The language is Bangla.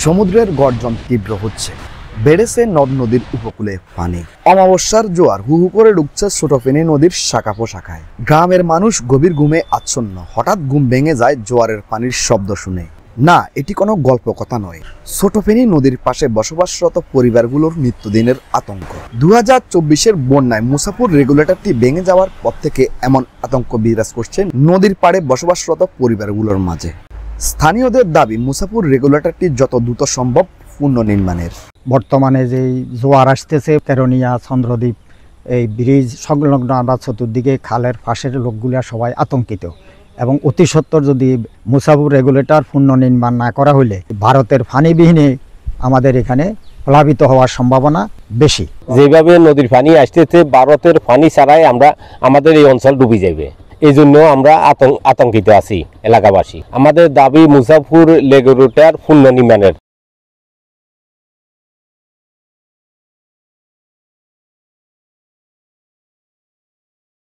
সমুদ্রের গর্জন তীব্র হচ্ছে, বেড়েছে নদ নদীর উপকূলে পানি। অমাবস্যার জোয়ার হু হু করে ঢুকছে ছোট ফেনী নদীর শাখা পোশাখায়। গ্রামের মানুষ গভীর ঘুমে আচ্ছন্ন। হঠাৎ ঘুম ভেঙে যায় জোয়ারের পানির শব্দ শুনে। না, এটি কোনো গল্প কথা নয়। ছোট ফেনী নদীর পাশে বসবাসরত পরিবারগুলোর নিত্যদিনের আতঙ্ক। 2024-এর বন্যায় মুসাপুর রেগুলেটরটি ভেঙে যাওয়ার পর থেকে এমন আতঙ্ক বিরাজ করছে নদীর পাড়ে বসবাসরত পরিবারগুলোর মাঝে। স্থানীয়দের দাবি, মুসাপুর রেগুলেটরটি যত দ্রুত সম্ভব পুনর্নির্মাণের। বর্তমানে যে জোয়ার আসতেছে তেরোনিয়া চন্দ্রদ্বীপ এই ব্রিজ সংলগ্ন আমরা চতুর্দিকে খালের পাশের লোকগুলা সবাই আতঙ্কিত এবং অতি সত্বর যদি মুসাপুর রেগুলেটর পুনর্নির্মাণ না করা হলে ভারতের পানিবিহীনে আমাদের এখানে প্লাবিত হওয়ার সম্ভাবনা বেশি। যেভাবে নদীর পানি আসতেছে ভারতের পানি ছাড়াই আমাদের এই অঞ্চল ডুবে যাবে, এই জন্য আমরা আতঙ্কিত আছি এলাকাবাসী। আমাদের দাবি মুসাফুর রেগুলেটর পুনর্নির্মাণের।